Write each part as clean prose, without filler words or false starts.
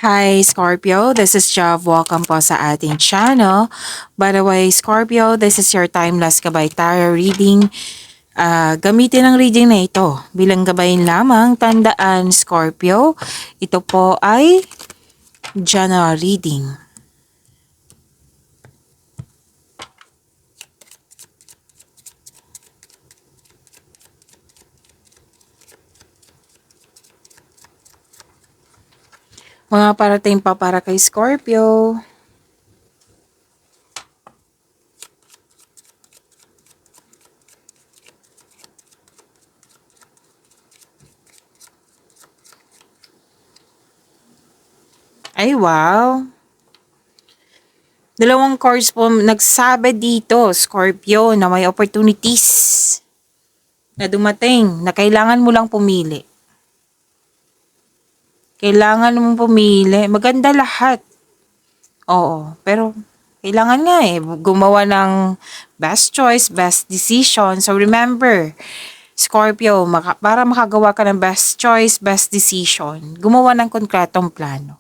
Hi Scorpio, this is Jav. Welcome po sa ating channel. By the way, Scorpio, this is your timeless gabay tarot reading. Gamitin ang reading na ito bilang gabayin lamang. Tandaan, Scorpio, ito po ay general reading. Mga parating pa para kay Scorpio. Ay, wow. Dalawang cards po nagsabi dito, Scorpio, na may opportunities na dumating na kailangan mo lang pumili. Kailangan mong pumili. Maganda lahat. Oo. Pero, kailangan nga gumawa ng best choice, best decision. So, remember, Scorpio, para makagawa ka ng best choice, best decision, gumawa ng konkretong plano.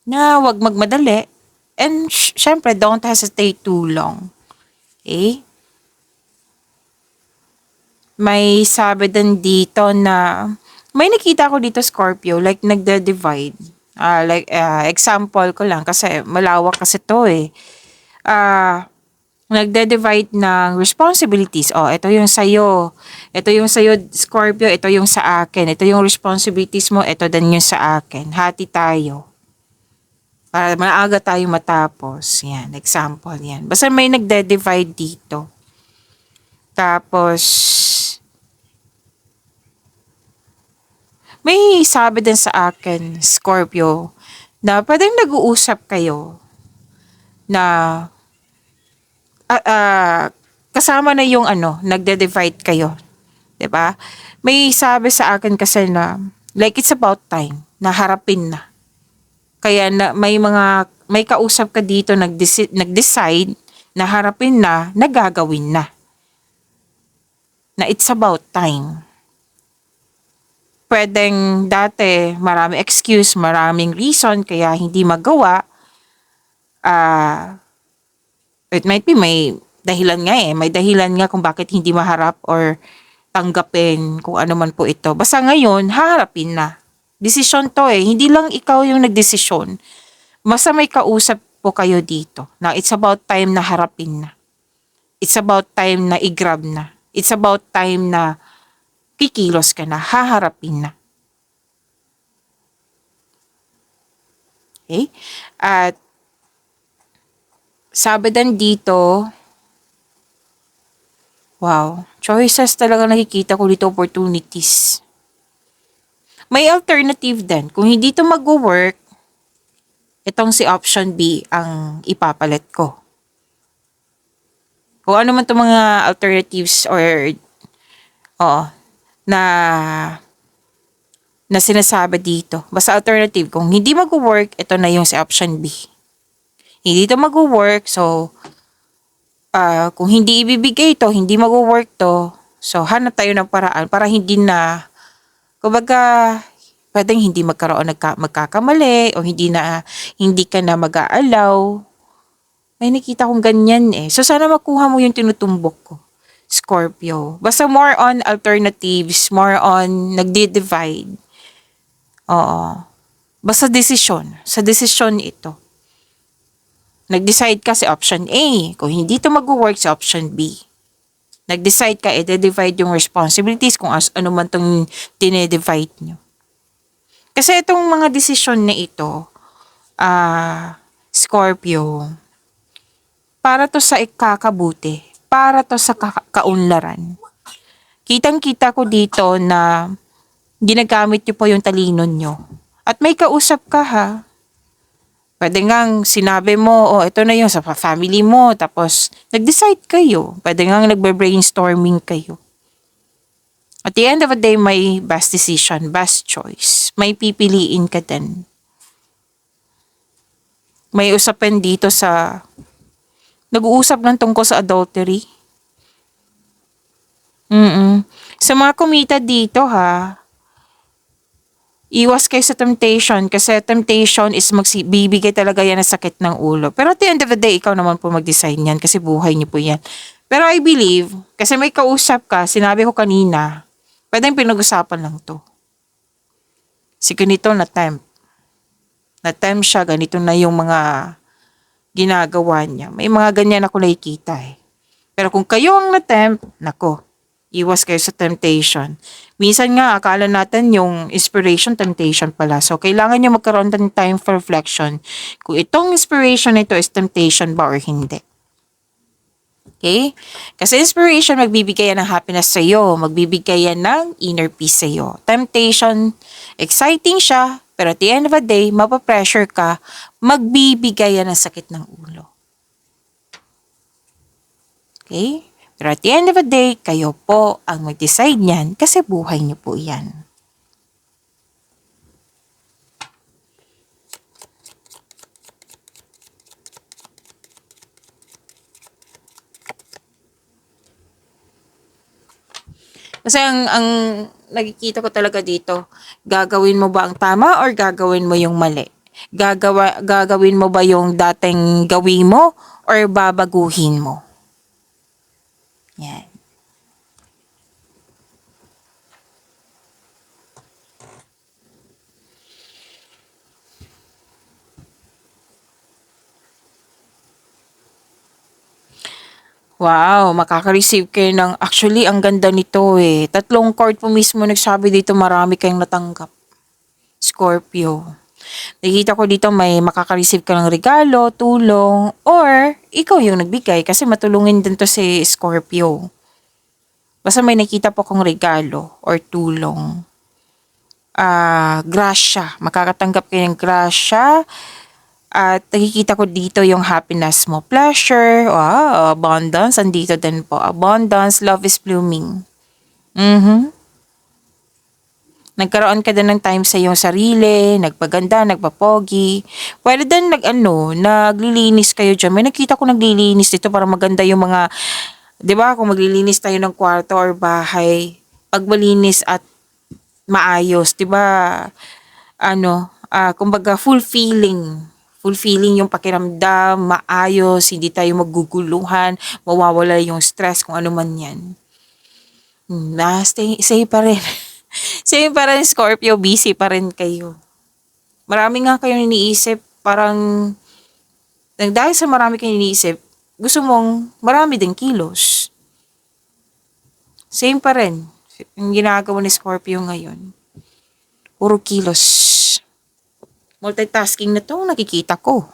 Na wag magmadali. And, syempre, don't hesitate too long. Okay? May sabi din dito na may nakita ko dito Scorpio like nagde-divide. Example ko lang kasi malawak kasi to nagde-divide ng responsibilities. Oh, ito yung sa'yo. Ito yung sa'yo, Scorpio. Ito yung sa akin. Ito yung responsibilities mo. Ito din yung sa akin. Hati tayo. Para maaga tayo matapos. Yan, example yan. Basta may nagde-divide dito. Tapos, may sabi din sa akin, Scorpio, na pwedeng nag-uusap kayo na kasama na yung nagde-divide kayo. 'Di ba? May sabi sa akin kasi na like it's about time na harapin na. Kaya na may kausap ka dito nag-decide na harapin na, nagagawin na. Na it's about time. Pwedeng dati marami excuse, maraming reason kaya hindi magawa. It might be may dahilan nga may dahilan nga kung bakit hindi maharap or tanggapin kung ano man po ito. Basta ngayon, haharapin na. Desisyon to hindi lang ikaw yung nagdesisyon. Basta may kausap po kayo dito na it's about time na harapin na. It's about time na i-grab na. It's about time na kikilos ka na, haharapin na. Okay? At sabi din dito, wow, choices talaga nakikita ko dito, opportunities. May alternative din. Kung hindi ito mag-work, itong si option B ang ipapalit ko. Kung ano man itong mga alternatives or na sinasabi dito. Basta alternative. Kung hindi mag-work, ito na yung si option B. Hindi ito mag-work, so kung hindi ibibigay ito, hindi mag-work to, so hanap tayo ng paraan para hindi na, kumbaga, pwedeng hindi magkaroon magkakamali o hindi ka na mag-aalaw. May nakita kong ganyan So sana makuha mo yung tinutumbok ko, Scorpio. Basta more on alternatives, more on nagdi-divide. Oo. Basta desisyon. Sa desisyon ito. Nag-decide ka sa option A. Kung hindi ito mag-work sa option B. Nag-decide ka, i-divide yung responsibilities kung ano man itong dinedivide nyo. Kasi itong mga desisyon na ito, Scorpio, para to sa ikakabuti. Para to sa kaunlaran. Kitang-kita ko dito na ginagamit nyo po yung talino nyo. At may kausap ka Pwede ngang sinabi mo, ito na yung sa family mo, tapos nag-decide kayo. Pwede ngang nagbe-brainstorming kayo. At the end of the day, may best decision, best choice. May pipiliin ka din. May usapin dito nag-uusap lang tungkol sa adultery. Sa mga kumita dito Iwas kayo sa temptation kasi temptation is bibigay talaga yan ng sakit ng ulo. Pero at the end of the day, ikaw naman po mag-decide yan kasi buhay niyo po yan. Pero I believe, kasi may kausap ka, sinabi ko kanina, pwedeng pinag-usapan lang to. Si ganito na tempt. Na tempt siya, ganito na yung mga ginagawa niya. May mga ganyan ako nakikita eh. Pero kung kayo ang na-tempt, nako, iwas kayo sa temptation. Minsan nga, akala natin yung inspiration, temptation pala. So, kailangan nyo magkaroon ng time for reflection kung itong inspiration na ito is temptation ba or hindi. Okay? Kasi inspiration, magbibigay yan ng happiness sa iyo. Magbibigay yan ng inner peace sa iyo. Temptation, exciting siya, pero at the end of the day, mapapressure ka, magbibigay yan ng sakit ng ulo. Okay? Pero at the end of the day, kayo po ang mag-decide niyan kasi buhay niyo po yan. Kasi ang nakikita ko talaga dito, gagawin mo ba ang tama or gagawin mo yung mali? Gagawin mo ba yung dating gawin mo or babaguhin mo? Yan. Wow, makaka-receive kayo ng, actually, ang ganda nito eh. 3 card po mismo nagsabi dito, marami kayong natanggap. Scorpio. Nakita ko dito may makaka-receive ka ng regalo, tulong, or ikaw yung nagbigay kasi matulungin din to si Scorpio. Basta may nakita po kong regalo or tulong. Grasya. Makakatanggap kayo ng grasya. At nakikita ko dito yung happiness mo. Pleasure, abundance, andito din po. Abundance, love is blooming. Nagkaroon ka din ng time sa iyong sarili, nagpaganda, nagpapogi. Pwede din naglilinis kayo dyan. May nakita ko naglilinis dito para maganda yung mga, di ba, kung maglilinis tayo ng kwarto or bahay, pag malinis at maayos, di ba, kumbaga fulfilling yung pakiramdam, maayos, hindi tayo maguguluhan, mawawala yung stress kung ano man yan. Stay pa rin. Same pa rin, Scorpio, busy pa rin kayo. Marami nga kayong iniisip, parang, dahil sa marami kayong iniisip, gusto mong marami din kilos. Same pa rin, yung ginagawa ni Scorpio ngayon. Puro kilos. Multitasking na to, nakikita ko.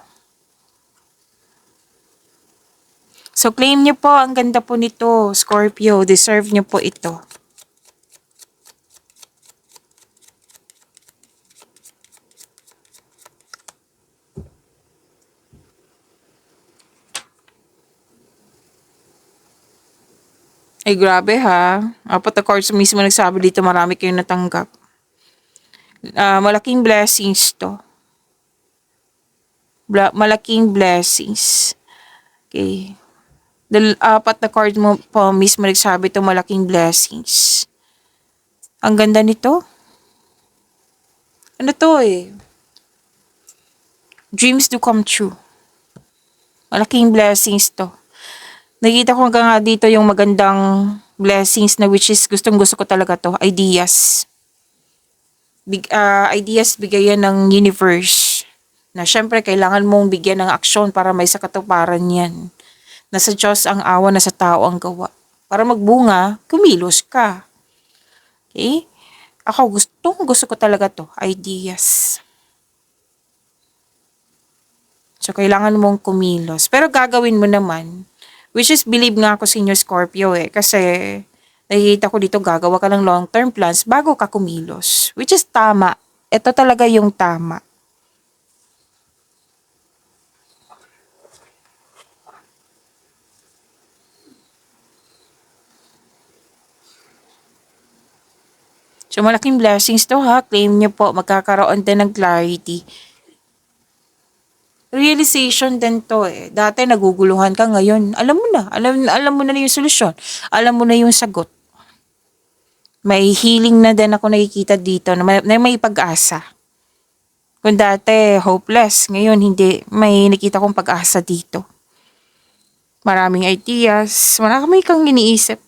So, claim nyo po, ang ganda po nito, Scorpio. Deserve nyo po ito. Ay, grabe ha. Apat na cards mismo nagsabi dito, marami kayong natanggap. Malaking blessings to. Malaking blessings. Okay. Apat na card mo po mismo nagsabi ito, malaking blessings. Ang ganda nito. Ano to eh? Dreams do come true. Malaking blessings to. Nakita ko nga dito yung magandang blessings na which is gustong gusto ko talaga to. Ideas. Ideas bigayan ng universe. Na syempre kailangan mong bigyan ng aksyon para may sakatuparan yan. Nasa Diyos ang awa, nasa tao ang gawa. Para magbunga, kumilos ka. Okay? Ako gusto ko talaga to. Ideas. So, kailangan mong kumilos. Pero gagawin mo naman. Which is, believe nga ako sa inyo, Scorpio eh. Kasi, nakikita ko dito, gagawa ka ng long-term plans bago ka kumilos. Which is tama. Ito talaga yung tama. So, malaking blessings to ha. Claim nyo po, magkakaroon din ng clarity. Realization din to eh. Dati naguguluhan ka, ngayon, alam mo na. Alam mo na yung solusyon. Alam mo na yung sagot. May healing na din ako nakikita dito na may pag-asa. Kung dati hopeless, ngayon hindi. May nakita kong pag-asa dito. Maraming ideas, marami kang iniisip.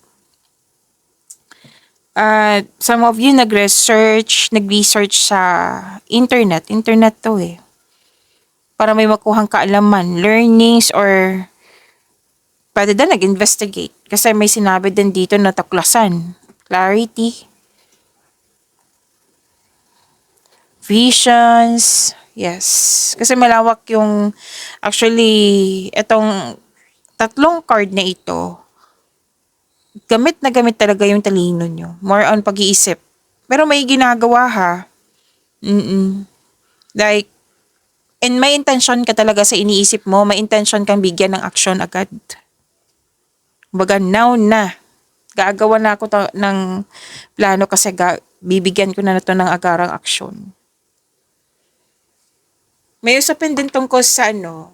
Some of you nag-research sa internet. Internet to eh. Para may makuhang kaalaman, learnings, or pwede din nag-investigate. Kasi may sinabi din dito na tuklasan. Clarity. Visions. Yes. Kasi malawak yung, actually, itong tatlong card na ito, gamit na gamit talaga yung talino nyo. More on pag-iisip. Pero may ginagawa ha. Like, and may intention ka talaga sa iniisip mo. May intention kang bigyan ng aksyon agad. Baga, now na. Gagawa na ako ng plano kasi bibigyan ko na to ng agarang aksyon. May usapin din tungkol sa ano,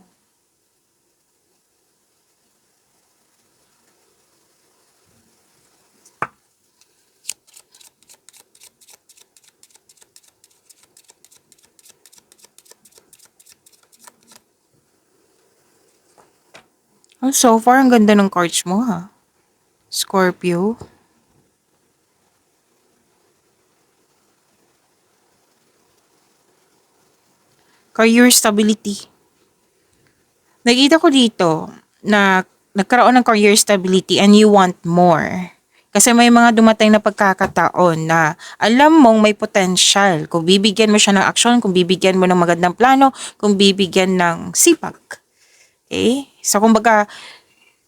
so far, ang ganda ng cards mo ha. Scorpio. Career stability. Nakita ko dito na nagkaroon ng career stability and you want more. Kasi may mga dumating na pagkakataon na alam mong may potential. Kung bibigyan mo siya ng aksyon, kung bibigyan mo ng magandang plano, kung bibigyan ng sipag. Okay? So, kumbaga,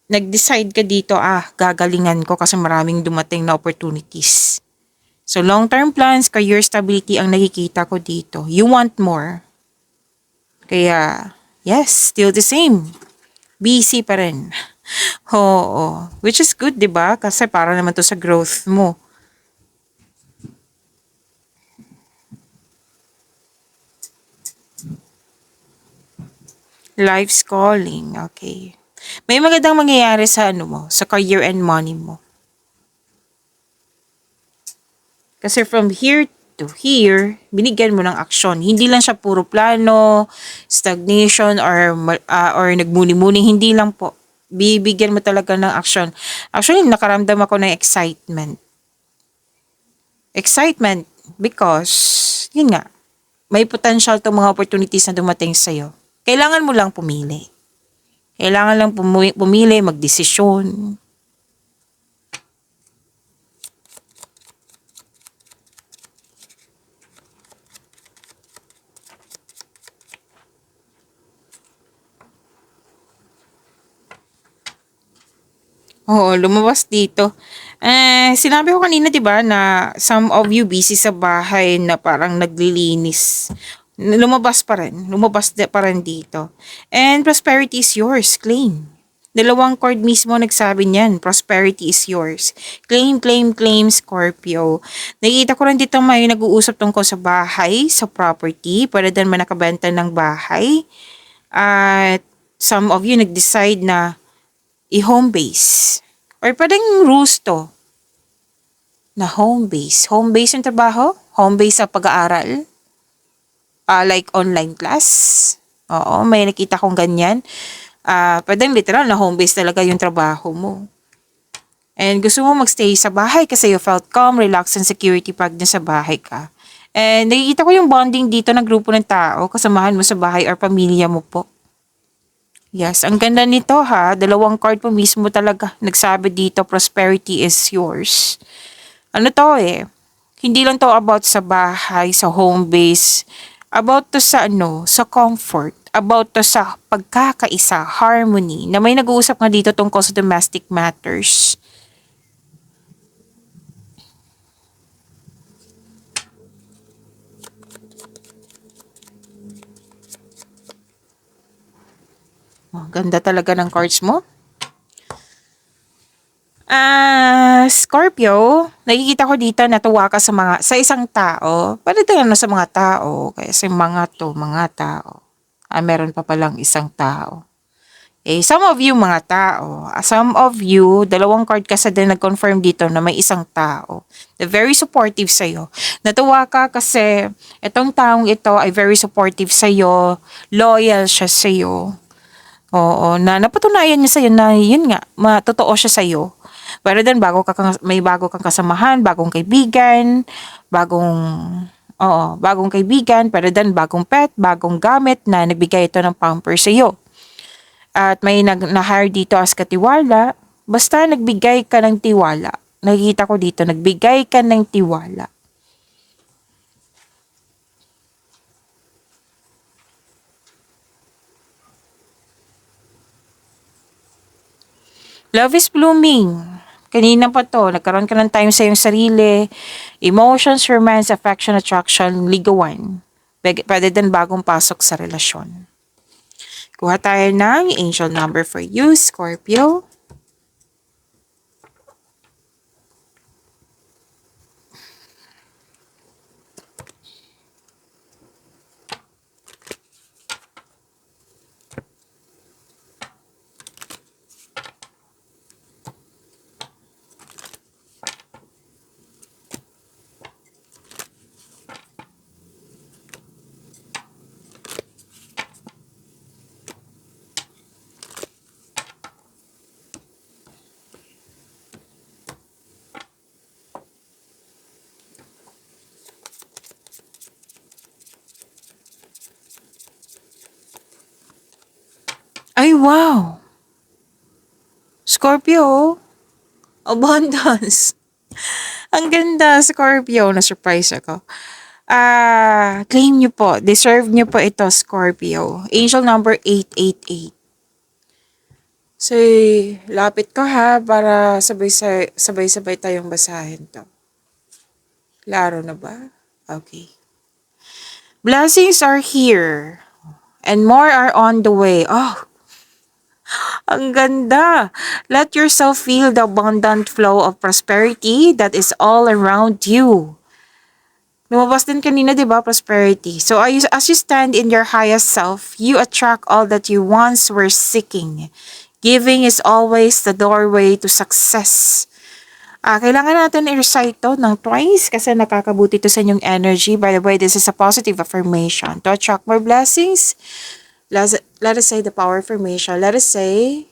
nag-decide ka dito, gagalingan ko kasi maraming dumating na opportunities. So, long-term plans, career stability ang nakikita ko dito. You want more. Kaya, yes, still the same. Busy pa rin. Oo. Which is good, di ba? Kasi para naman to sa growth mo. Life's calling. Okay. May magandang mangyayari sa ano mo, sa career and money mo. Kasi from here to here, binigyan mo ng aksyon. Hindi lang siya puro plano, stagnation, or nagmuni-muni. Hindi lang po. Bibigyan mo talaga ng aksyon. Actually, nakaramdam ako ng excitement. Excitement because, yun nga, may potential itong mga opportunities na dumating sa'yo. Kailangan mo lang pumili. Kailangan lang pumili, magdesisyon. Oo, lumabas dito. Sinabi ko kanina 'di ba na some of you busy sa bahay na parang naglilinis. Lumabas pa rin. Pa rin dito. And prosperity is yours. Claim. Dalawang card mismo nagsabi niyan. Prosperity is yours. Claim, claim, claim, Scorpio. Nakikita ko rin dito may nag-uusap tungkol sa bahay, sa property. Pwede din man nakabenta ng bahay. At some of you nag-decide na i-home base. Or pwedeng rules to. Na home base. Home base yung trabaho? Home base sa pag-aaral? Like online class? Oo, may nakita kong ganyan. Pwedeng literal na home base talaga yung trabaho mo. And gusto mo magstay sa bahay kasi you felt calm, relaxed, and security pag sa bahay ka. And nakikita ko yung bonding dito ng grupo ng tao, kasamahan mo sa bahay or pamilya mo po. Yes, ang ganda nito ha. Dalawang card po mismo talaga. Nagsabi dito, prosperity is yours. Ano to eh? Hindi lang to about sa bahay, sa home base. About to sa ano, sa comfort. About to sa pagkakaisa, harmony. Na may nag-uusap nga dito tungkol sa domestic matters. Ganda talaga ng cards mo. Scorpio, nakikita ko dito natuwa ka sa isang tao. Pwede tayo sa mga tao. Kaya sa mga tao. Meron pa palang isang tao. Some of you mga tao, some of you, dalawang card kasi din nag-confirm dito na may isang tao na very supportive sa'yo. Natuwa ka kasi itong taong ito ay very supportive sa'yo, loyal siya sa'yo. Oo, na napatunayan niya sa'yo na yun nga, matotoo siya sa'yo. Pero then may bago kang kasamahan, bagong kaibigan, bagong kaibigan, pero then bagong pet, bagong gamit na nagbigay ito ng pamper sa'yo. At may na-hire dito as katiwala, basta nagbigay ka ng tiwala. Nakikita ko dito, nagbigay ka ng tiwala. Love is blooming. Kanina pa to, nagkaroon ka ng time sa iyong sarili. Emotions, romance, affection, attraction, ligawan. Pwede din bagong pasok sa relasyon. Kuha tayo ng angel number for you, Scorpio. Ay, wow! Scorpio, abundance. Ang ganda, Scorpio. Na-surprise ako. Claim nyo po. Deserve nyo po ito, Scorpio. Angel number 888. So, lapit ko ha para sabay-sabay tayong basahin to. Klaro na ba? Okay. Blessings are here and more are on the way. Oh, ang ganda. Let yourself feel the abundant flow of prosperity that is all around you. Lumabas din kanina, di ba, prosperity. So, as you stand in your highest self, you attract all that you once were seeking. Giving is always the doorway to success. Kailangan natin i-recite to ng twice kasi nakakabuti to sa inyong energy. By the way, this is a positive affirmation. To attract more blessings, let us say the power affirmation. Let us say,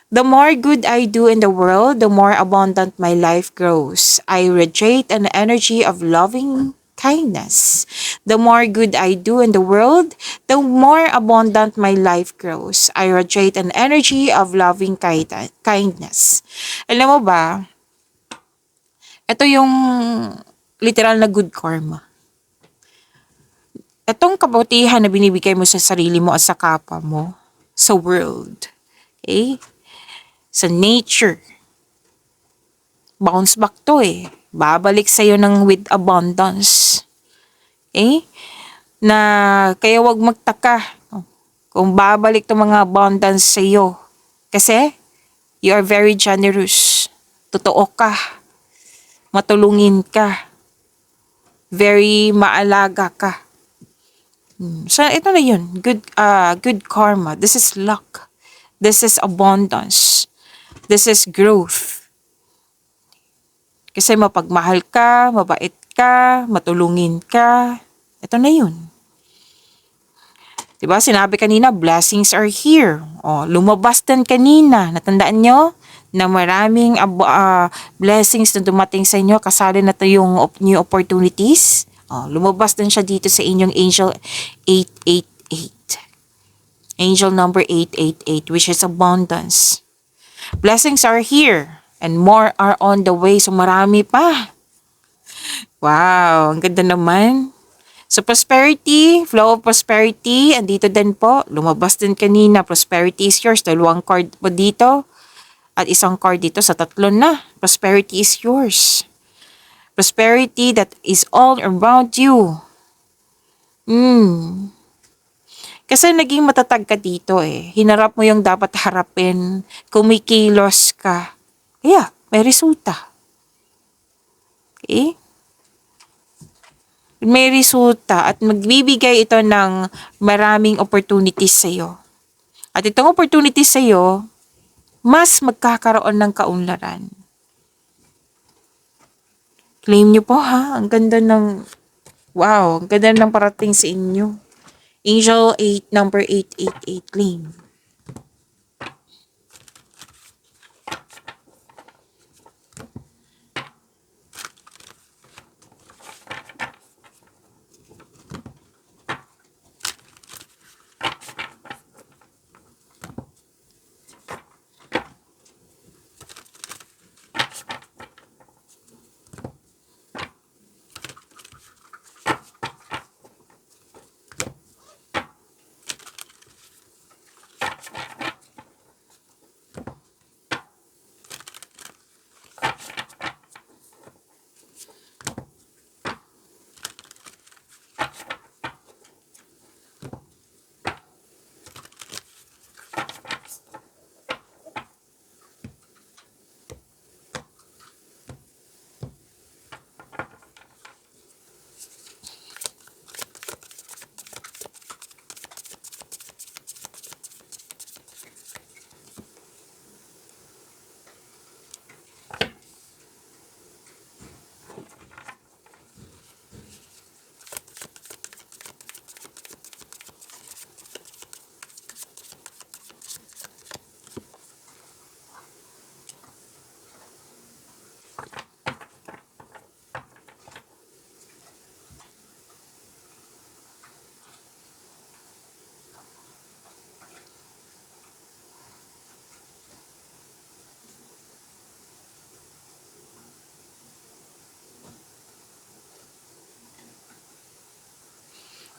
the more good I do in the world, the more abundant my life grows. I radiate an energy of loving kindness. The more good I do in the world, the more abundant my life grows. I radiate an energy of loving kindness. Alam mo ba, ito yung literal na good karma. Itong kabutihan na binibigay mo sa sarili mo at sa kapwa mo, sa world, okay? Sa nature, bounce back to eh. Babalik sa'yo ng with abundance. Okay? Na kaya wag magtaka kung babalik to mga abundance sa'yo. Kasi, you are very generous. Totoo ka. Matulungin ka. Very maalaga ka. So, ito na yun. Good karma. This is luck. This is abundance. This is growth. Kasi mapagmahal ka, mabait ka, matulungin ka. Ito na yun. Diba? Sinabi kanina, blessings are here. Lumabas din kanina. Natandaan nyo na maraming blessings na dumating sa inyo. Kasali na ito yung new opportunities. Lumabas din siya dito sa inyong angel 888. Angel number 888, which is abundance. Blessings are here and more are on the way. So marami pa. Wow, ang ganda naman. So prosperity, flow of prosperity, andito din po. Lumabas din kanina, prosperity is yours. Dalawang card po dito at isang card dito sa tatlo na. Prosperity is yours. Prosperity that is all around you. Kasi naging matatag ka dito eh. Hinarap mo yung dapat harapin. Kumikilos ka. Kaya, may resulta. Okay? May resulta at magbibigay ito ng maraming opportunities sa'yo. At itong opportunity sa'yo, mas magkakaroon ng kaunlaran. Claim nyo po ha. Ang ganda ng, wow, ang ganda ng parating sa inyo. Angel 8, number 888, claim.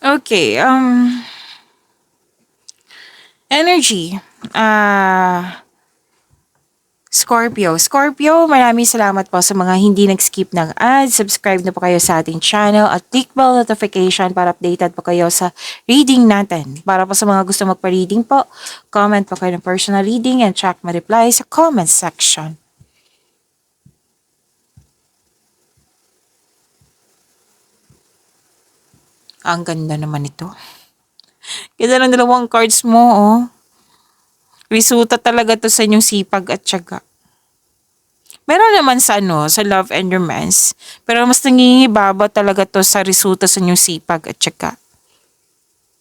Okay, energy. Scorpio. Scorpio, maraming salamat po sa mga hindi nag-skip ng ads. Subscribe na po kayo sa ating channel at click bell notification para updated po kayo sa reading natin. Para po sa mga gusto magpa-reading po, comment po kayo ng personal reading and check my reply sa comment section. Ang ganda naman ito. Ganda ng dalawang cards mo, oh. Resulta talaga to sa inyong sipag at tiyaga. Meron naman sa sa love and romance. Pero mas nangingibaba talaga to sa resulta sa inyong sipag at tiyaga.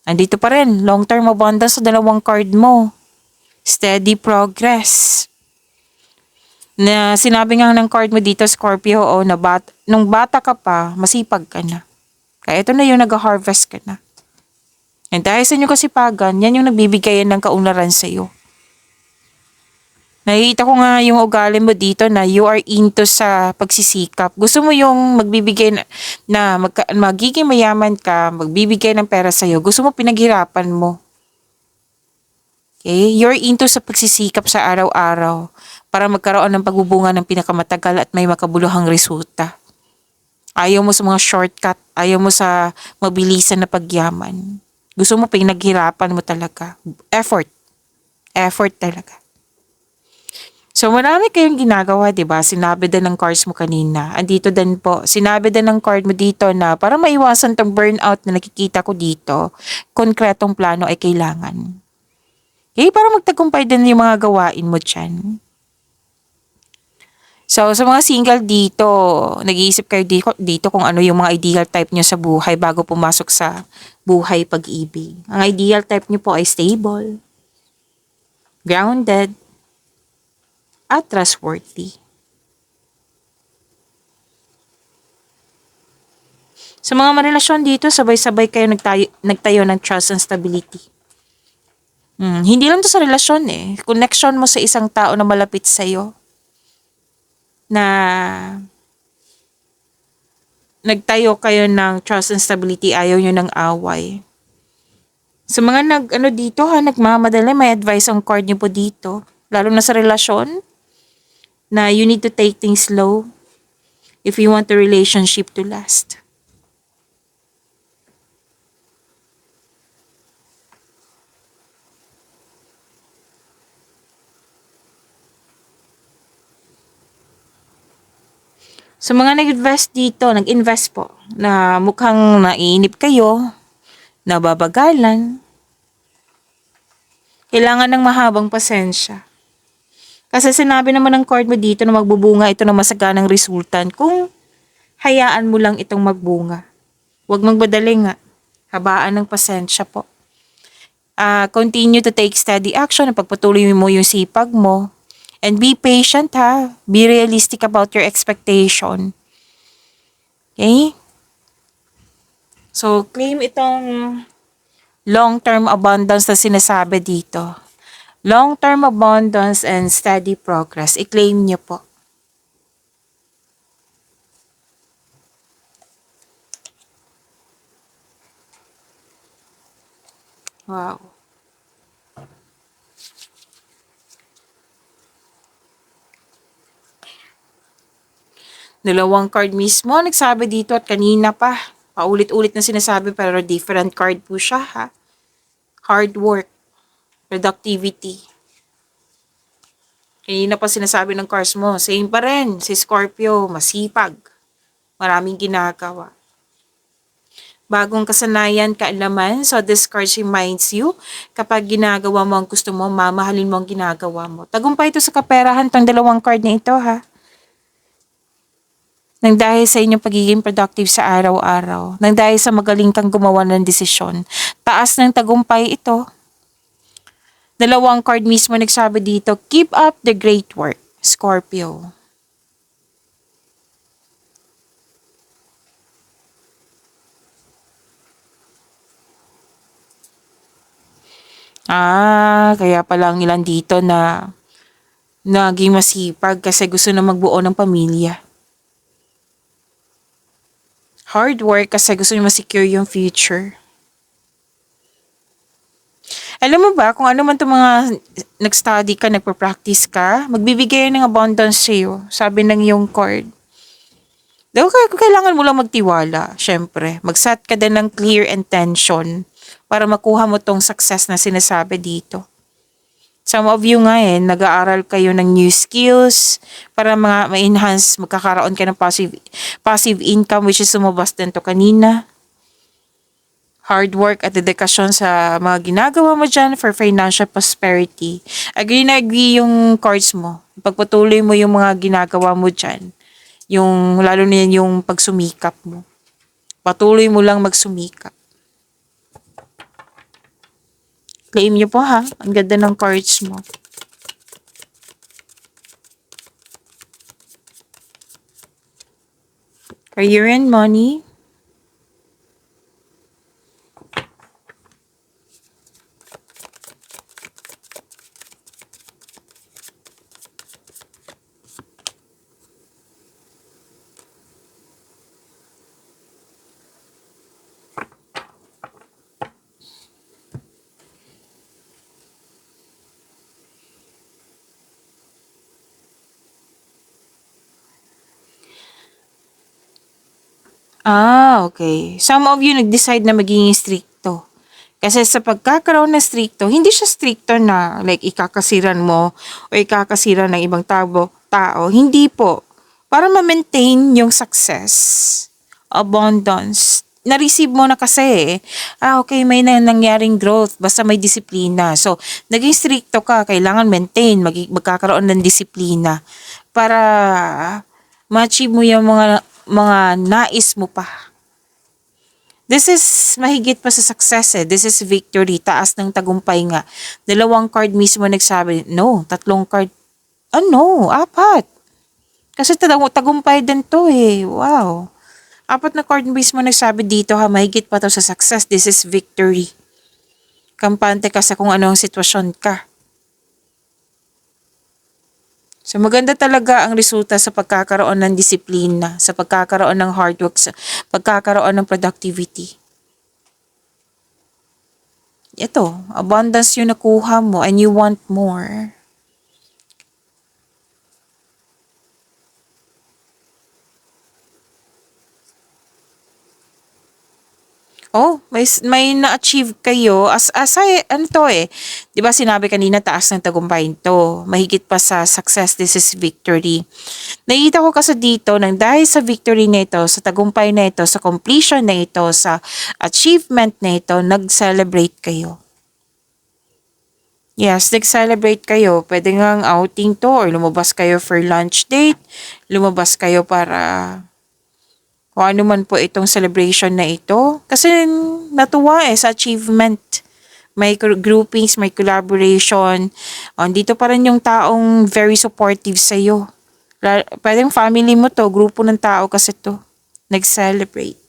Andito pa rin, long-term abundance sa dalawang card mo. Steady progress. Na sinabi nga ng card mo dito, Scorpio, nung bata ka pa, masipag ka na. Kaya ito na yung nag-harvest ka na. And dahil sa inyong kasipagan, yan yung nagbibigayan ng kaunlaran sa iyo. Nakikita ko nga yung ugali mo dito na you are into sa pagsisikap. Gusto mo yung magbibigay magiging mayaman ka, magbibigay ng pera sa'yo. Gusto mo pinaghirapan mo. Okay? You're into sa pagsisikap sa araw-araw para magkaroon ng pagbubunga ng pinakamatagal at may makabuluhang resulta. Ayaw mo sa mga shortcut. Ayaw mo sa mabilisan na pagyaman. Gusto mo pinaghirapan mo talaga. Effort. Effort talaga. So, marami kayong ginagawa, di ba? Sinabi din ng cards mo kanina. Andito din po, sinabi din ng card mo dito na para maiwasan tong burnout na nakikita ko dito, konkretong plano ay kailangan. Okay? Para magtagumpay din yung mga gawain mo dyan. So, sa mga single dito, nag-iisip kayo dito kung ano yung mga ideal type nyo sa buhay bago pumasok sa buhay pag-ibig. Ang ideal type nyo po ay stable, grounded, at trustworthy. Sa mga marelasyon dito, sabay-sabay kayo nagtayo ng trust and stability. Hindi lang to sa relasyon Connection mo sa isang tao na malapit sa'yo. Na nagtayo kayo ng trust and stability, ayaw nyo ng away. Sa mga dito nagmamadali, may advice ang card nyo po dito. Lalo na sa relasyon, na you need to take things slow if you want the relationship to last. Sa mga nag-invest po, na mukhang naiinip kayo, nababagalan, Kailangan ng mahabang pasensya. Kasi sinabi naman ng card mo dito na magbubunga ito ng masaganang resultan kung hayaan mo lang itong magbunga. Huwag magmadali nga. Habaan ng pasensya po. Continue to take steady action. Pagpatuloy mo yung sipag mo. And be patient ha. Be realistic about your expectation. Okay? So, claim itong long-term abundance na sinasabi dito. Long-term abundance and steady progress. I-claim niyo po. Wow. Dalawang card mismo nagsabi dito at kanina pa. Paulit-ulit na sinasabi pero different card po siya ha. Hard work. Productivity. Kanina pa sinasabi ng cards mo. Same pa rin. Si Scorpio, masipag. Maraming ginagawa. Bagong kasanayan, kaalaman. So this card reminds you, kapag ginagawa mo ang gusto mo, mamahalin mo ang ginagawa mo. Tagumpay ito sa kaperahan tong dalawang card na ito ha. Nang dahil sa inyong pagiging productive sa araw-araw. Nang dahil sa magaling kang gumawa ng desisyon. Taas ng tagumpay ito. Dalawang card mismo nagsabi dito, keep up the great work, Scorpio. Kaya pala ang ilan dito na naging masipag kasi gusto na magbuo ng pamilya. Hard work kasi gusto niyo ma-secure yung future. Alam mo ba, kung ano man itong mga nag-study ka, nagpa-practice ka, magbibigay ng abundance sa'yo, sabi ng iyong card. Daw kailangan mo lang magtiwala, syempre. Mag-set ka din ng clear intention para makuha mo tong success na sinasabi dito. Some of you nga nag-aaral kayo ng new skills para ma-enhance, magkakaroon ka ng passive income which is sumabas din to kanina. Hard work at dedikasyon sa mga ginagawa mo dyan for financial prosperity. Agree na agree yung cards mo. Pagpatuloy mo yung mga ginagawa mo dyan. Yung, lalo na yan yung pagsumikap mo. Patuloy mo lang magsumikap. Claim nyo po ha. Ang ganda ng cards mo. Career and money. Okay. Some of you nag-decide na maging stricto. Kasi sa pagkakaroon ng stricto, hindi siya stricto na like ikakasiran mo o ikakasiran ng ibang tao. Hindi po. Para ma-maintain yung success, abundance, na-receive mo na kasi okay, may nangyaring growth, basta may disiplina. So, naging stricto ka, kailangan maintain, magkakaroon ng disiplina para ma-achieve mo yung mga nais mo pa. This is mahigit pa sa success This is victory. Taas ng tagumpay nga. Dalawang card mismo nagsabi, no, tatlong card. No, apat. Kasi tagumpay din to Wow. Apat na card mismo nagsabi dito mahigit pa to sa success. This is victory. Kampante ka sa kung ano ang sitwasyon ka. So maganda talaga ang resulta sa pagkakaroon ng disiplina, sa pagkakaroon ng hard work, sa pagkakaroon ng productivity. Ito, abundance yung nakuha mo and you want more. May na-achieve kayo ano to 'Di ba sinabi kanina taas ng tagumpay to. Mahigit pa sa success, this is victory. Nakita ko kasi dito nang dahil sa victory na ito, sa tagumpay na ito, sa completion na ito, sa achievement na ito, nag-celebrate kayo. Yes, nag-celebrate kayo. Pwede ngang outing to or lumabas kayo for lunch date. Lumabas kayo para kung ano man po itong celebration na ito. Kasi natuwa sa achievement. May groupings, may collaboration. Dito pa rin yung taong very supportive sa'yo. Pwedeng family mo to, grupo ng tao kasi to. Nag-celebrate.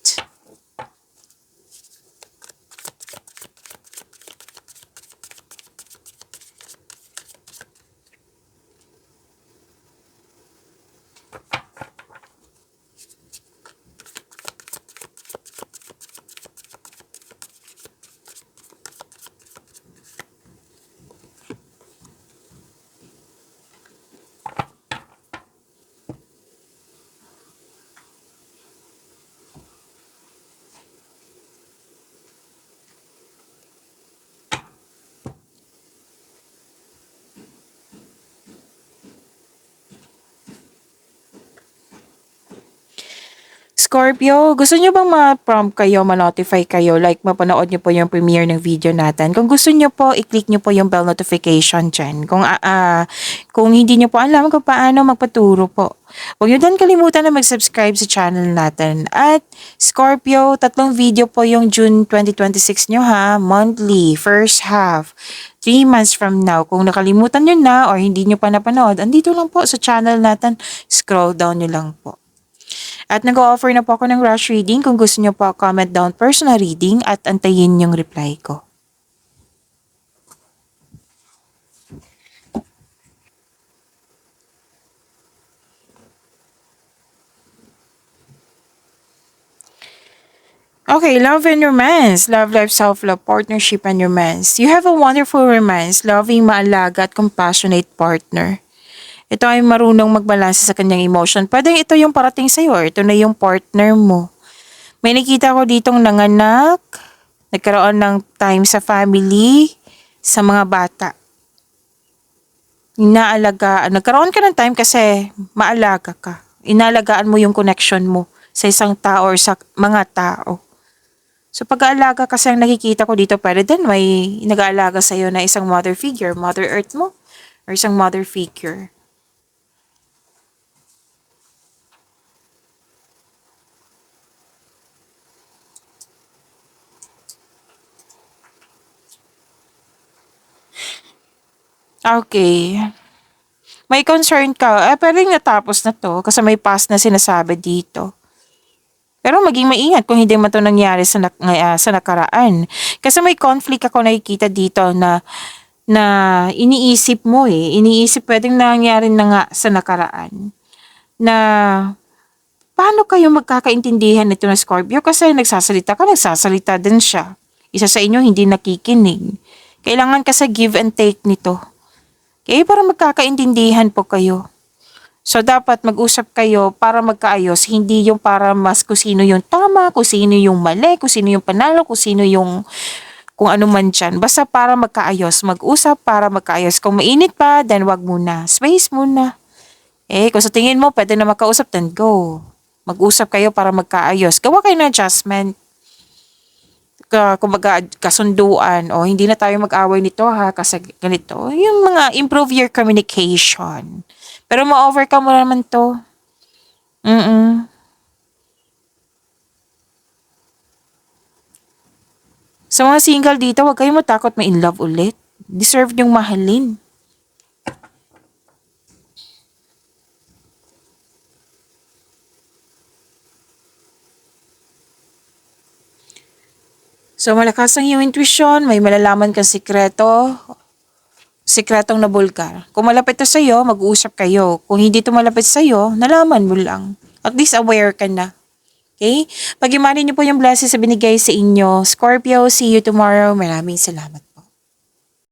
Scorpio, gusto nyo bang ma-prompt kayo, ma-notify kayo, like mapanood nyo po yung premiere ng video natin? Kung gusto nyo po, i-click nyo po yung bell notification dyan. Kung hindi nyo po alam kung paano magpaturo po. Huwag nyo din kalimutan na mag-subscribe sa channel natin. At Scorpio, 3 video po yung June 2026 nyo ha, monthly, first half. 3 months from now. Kung nakalimutan nyo na or hindi nyo pa napanood, andito lang po sa channel natin. Scroll down nyo lang po. At nag-o-offer na po ako ng rush reading. Kung gusto nyo po, comment down personal reading at antayin yung reply ko. Okay, love and romance. Love, life, self-love, partnership, and romance. You have a wonderful romance, loving, maalaga, at compassionate partner. Ito ay marunong magbalanse sa kanyang emotion. Pwede ito yung parating sa'yo or ito na yung partner mo. May nakita ko ditong nanganak, nagkaroon ng time sa family, sa mga bata. Inaalagaan. Nagkaroon ka ng time kasi maalaga ka. Inaalagaan mo yung connection mo sa isang tao or sa mga tao. So pag-aalaga kasi ang nakikita ko dito, pwede din may nag-aalaga sa'yo na isang mother figure, Mother Earth mo, or isang mother figure. Okay. May concern ka, pero natapos na to kasi may past na sinasabi dito. Pero maging maingat kung hindi man to nangyari sa nakaraan. Kasi may conflict ako nakikita dito na iniisip mo Iniisip pwedeng nangyari na nga sa nakaraan. Na paano kayo magkakaintindihan nito na Scorpio? Kasi nagsasalita din siya. Isa sa inyo hindi nakikinig. Kailangan kasi give and take nito. Okay, para magkakaintindihan po kayo. So, dapat mag-usap kayo para magkaayos. Hindi yung para mas kung sino yung tama, kung sino yung mali, kung sino yung panalo, kung sino yung kung ano man dyan. Basta para magkaayos. Mag-usap para magkaayos. Kung mainit pa, then wag muna. Space muna. Kung sa tingin mo, pwede na makausap, then go. Mag-usap kayo para magkaayos. Gawa kayo ng adjustment. Kumbaga kasunduan o hindi na tayo mag-away nito ha kasi ganito. Yung mga improve your communication. Pero ma-overcome mo naman to. Sa mga single dito, huwag kayong matakot ma-in love ulit. Deserve niyong mahalin. So, malakas ang iyong intuition, may malalaman kang sikretong nabulgar. Kung malapit to sa'yo, mag-uusap kayo. Kung hindi to malapit sa'yo, nalaman mo lang. At least aware ka na. Okay? Pag-imanin niyo po yung blessings sa binigay sa inyo. Scorpio, see you tomorrow. Maraming salamat.